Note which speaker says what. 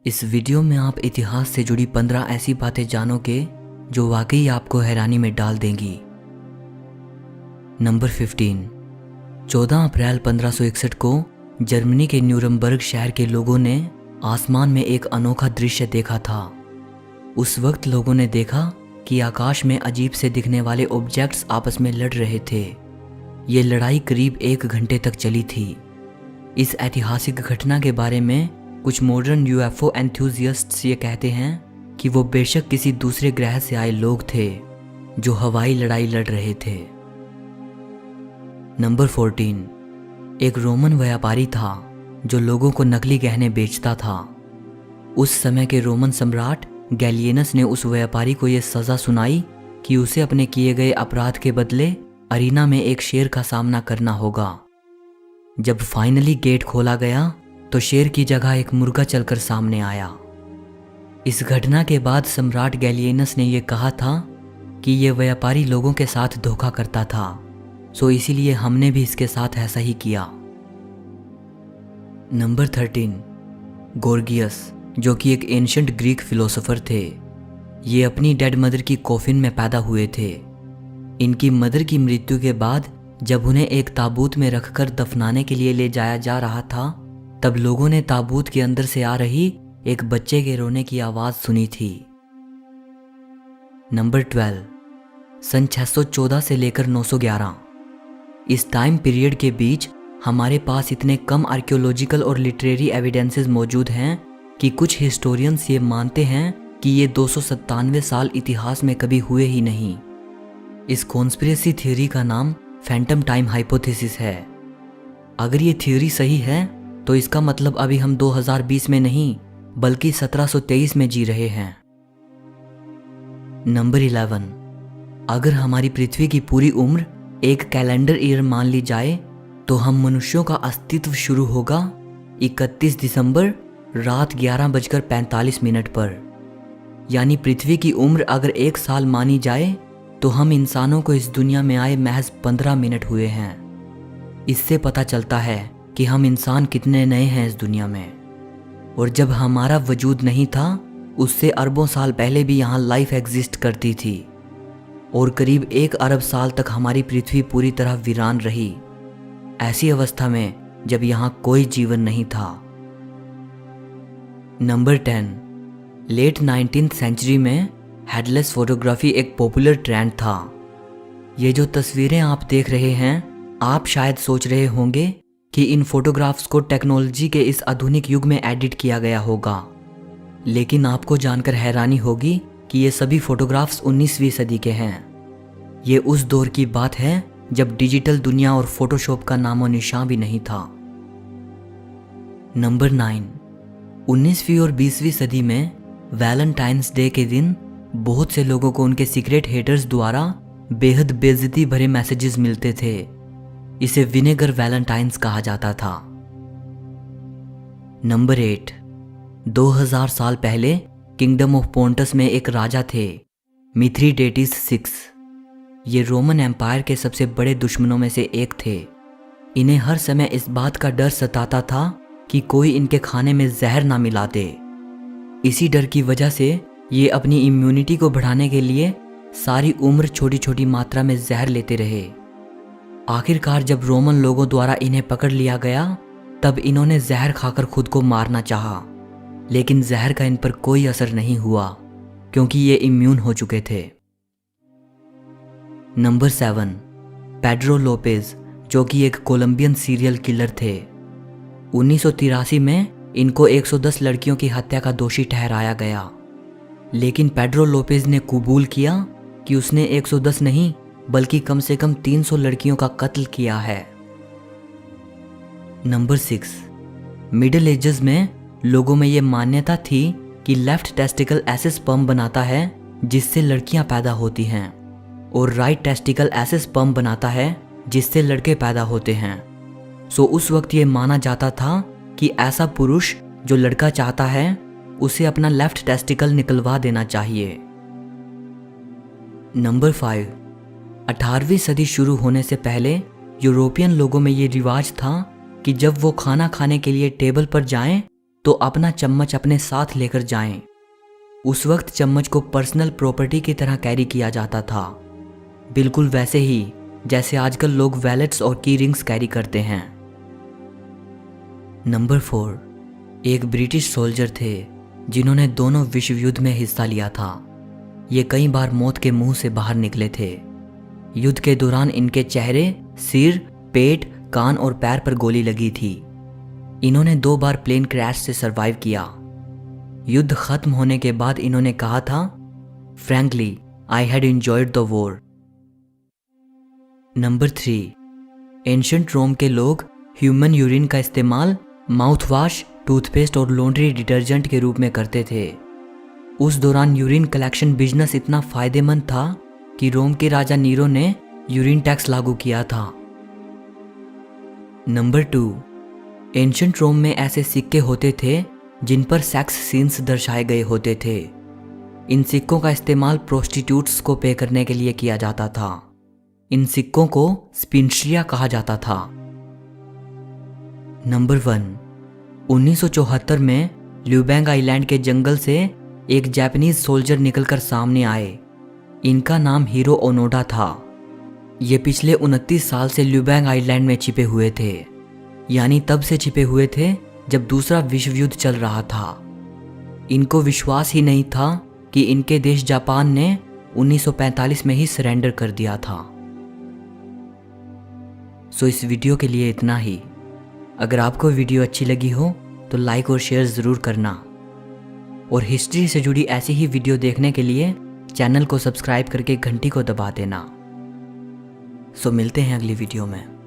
Speaker 1: इस वीडियो में आप इतिहास से जुड़ी 15 ऐसी बातें जानोगे जो वाकई आपको हैरानी में डाल देंगी। नंबर 15। 14 अप्रैल 1561 को जर्मनी के न्यूरमबर्ग शहर के लोगों ने आसमान में एक अनोखा दृश्य देखा था। उस वक्त लोगों ने देखा कि आकाश में अजीब से दिखने वाले ऑब्जेक्ट्स आपस में लड़ रहे थे। ये लड़ाई करीब 1 घंटे तक चली थी। इस ऐतिहासिक घटना के बारे में कुछ मॉडर्न यूएफओ एंथुसियास्ट्स ये कहते हैं कि वो बेशक किसी दूसरे ग्रह से आए लोग थे जो हवाई लड़ाई लड़ रहे थे। नंबर 14। एक रोमन व्यापारी था जो लोगों को नकली गहने बेचता था। उस समय के रोमन सम्राट गैलियनस ने उस व्यापारी को यह सज़ा सुनाई कि उसे अपने किए गए अपराध के बदले अरीना में एक शेर का सामना करना होगा। जब फाइनली गेट खोला गया तो शेर की जगह एक मुर्गा चलकर सामने आया। इस घटना के बाद सम्राट गैलियनस ने यह कहा था कि यह व्यापारी लोगों के साथ धोखा करता था, सो इसीलिए हमने भी इसके साथ ऐसा ही किया। नंबर 13। गोर्गियस, जो कि एक एंशिएंट ग्रीक फिलोसोफर थे। ये अपनी डेड मदर की कॉफिन में पैदा हुए थे। इनकी मदर की मृत्यु के बाद जब उन्हें एक ताबूत में रखकर दफनाने के लिए ले जाया जा रहा था, तब लोगों ने ताबूत के अंदर से आ रही एक बच्चे के रोने की आवाज सुनी थी। नंबर 12। सन 614 से लेकर 911। इस टाइम पीरियड के बीच हमारे पास इतने कम आर्कियोलॉजिकल और लिटरेरी एविडेंसेस मौजूद हैं कि कुछ हिस्टोरियंस ये मानते हैं कि ये 297 साल इतिहास में कभी हुए ही नहीं। इस कॉन्स्पिरेसी थ्योरी का नाम फैंटम टाइम हाइपोथेसिस है। अगर ये थ्योरी सही है तो इसका मतलब अभी हम 2020 में नहीं बल्कि 1723 में जी रहे हैं। नंबर 11। अगर हमारी पृथ्वी की पूरी उम्र एक कैलेंडर ईयर मान ली जाए तो हम मनुष्यों का अस्तित्व शुरू होगा 31 दिसंबर रात 11:45 पर। यानी पृथ्वी की उम्र अगर 1 साल मानी जाए तो हम इंसानों को इस दुनिया में आए महज 15 मिनट हुए हैं। इससे पता चलता है कि हम इंसान कितने नए हैं इस दुनिया में। और जब हमारा वजूद नहीं था उससे अरबों साल पहले भी यहाँ लाइफ एग्जिस्ट करती थी और करीब 1 अरब साल तक हमारी पृथ्वी पूरी तरह वीरान रही, ऐसी अवस्था में जब यहाँ कोई जीवन नहीं था। नंबर 10। लेट 19th सेंचुरी में हेडलेस फोटोग्राफी एक पॉपुलर ट्रेंड था। ये जो तस्वीरें आप देख रहे हैं, आप शायद सोच रहे होंगे कि इन फोटोग्राफ्स को टेक्नोलॉजी के इस आधुनिक युग में एडिट किया गया होगा, लेकिन आपको जानकर हैरानी होगी कि ये सभी फोटोग्राफ्स 19वीं सदी के हैं। ये उस दौर की बात है जब डिजिटल दुनिया और फोटोशॉप का नामो निशान भी नहीं था। नंबर 9। 19वीं और 20वीं सदी में वैलेंटाइंस डे के दिन बहुत से लोगों को उनके सीक्रेट हेटर्स द्वारा बेहद बेइज्जती भरे मैसेजेस मिलते थे। इसे विनेगर वैलेंटाइंस कहा जाता था। नंबर 8। 2000 साल पहले किंगडम ऑफ पोंटस में एक राजा थे, मिथ्रीडेटिस 6। ये रोमन एम्पायर के सबसे बड़े दुश्मनों में से एक थे। इन्हें हर समय इस बात का डर सताता था कि कोई इनके खाने में जहर ना मिला दे। इसी डर की वजह से ये अपनी इम्यूनिटी को बढ़ाने के लिए सारी उम्र छोटी छोटी मात्रा में जहर लेते रहे। आखिरकार जब रोमन लोगों द्वारा इन्हें पकड़ लिया गया तब इन्होंने जहर खाकर खुद को मारना चाहा, लेकिन जहर का इन पर कोई असर नहीं हुआ क्योंकि ये इम्यून हो चुके थे। नंबर 7। पेड्रो लोपेज, जो कि एक कोलंबियन सीरियल किलर थे। 1983 में इनको 110 लड़कियों की हत्या का दोषी ठहराया गया, लेकिन पेड्रो लोपेज ने कबूल किया कि उसने 110 नहीं बल्कि कम से कम 300 लड़कियों का कत्ल किया है। नंबर 6। मिडिल एजेस में लोगों में यह मान्यता थी कि लेफ्ट टेस्टिकल ऐसे स्पर्म बनाता है जिससे लड़कियां पैदा होती हैं और राइट टेस्टिकल ऐसे स्पर्म बनाता है जिससे लड़के पैदा होते हैं। सो उस वक्त ये माना जाता था कि ऐसा पुरुष जो लड़का चाहता है उसे अपना लेफ्ट टेस्टिकल निकलवा देना चाहिए। नंबर 5। 18वीं सदी शुरू होने से पहले यूरोपियन लोगों में ये रिवाज था कि जब वो खाना खाने के लिए टेबल पर जाएं तो अपना चम्मच अपने साथ लेकर जाएं। उस वक्त चम्मच को पर्सनल प्रॉपर्टी की तरह कैरी किया जाता था, बिल्कुल वैसे ही जैसे आजकल लोग वैलेट्स और की रिंग्स कैरी करते हैं। नंबर 4, एक ब्रिटिश सोल्जर थे जिन्होंने दोनों विश्व युद्ध में हिस्सा लिया था। ये कई बार मौत के मुंह से बाहर निकले थे। युद्ध के दौरान इनके चेहरे, सिर, पेट, कान और पैर पर गोली लगी थी। इन्होंने 2 बार प्लेन क्रैश से सरवाइव किया। युद्ध खत्म होने के बाद इन्होंने कहा था, frankly I had enjoyed the war. Number 3, ancient Rome के लोग ह्यूमन यूरिन का इस्तेमाल माउथ वॉश, टूथपेस्ट और लॉन्ड्री डिटर्जेंट के रूप में करते थे। उस दौरान यूरिन कलेक्शन बिजनेस इतना फायदेमंद था कि रोम के राजा नीरो ने यूरिन टैक्स लागू किया था। नंबर 2, एंशिएंट रोम में ऐसे सिक्के होते थे जिन पर सेक्स सीन्स दर्शाए गए होते थे। इन सिक्कों का इस्तेमाल प्रोस्टिट्यूट्स को पे करने के लिए किया जाता था। इन सिक्कों को स्पिंस्ट्रिया कहा जाता था। नंबर 1, 1974 में ल्यूबैंग आइलैंड के जंगल से एक जापानीज सोल्जर निकलकर सामने आए। इनका नाम हीरो ओनोडा था। ये पिछले 29 साल से ल्यूबैंग आइलैंड में छिपे हुए थे, यानी तब से छिपे हुए थे जब दूसरा विश्व युद्ध चल रहा था। इनको विश्वास ही नहीं था कि इनके देश जापान ने 1945 में ही सरेंडर कर दिया था। सो इस वीडियो के लिए इतना ही। अगर आपको वीडियो अच्छी लगी हो तो लाइक और शेयर ज़रूर करना, और हिस्ट्री से जुड़ी ऐसी ही वीडियो देखने के लिए चैनल को सब्सक्राइब करके घंटी को दबा देना। सो मिलते हैं अगली वीडियो में।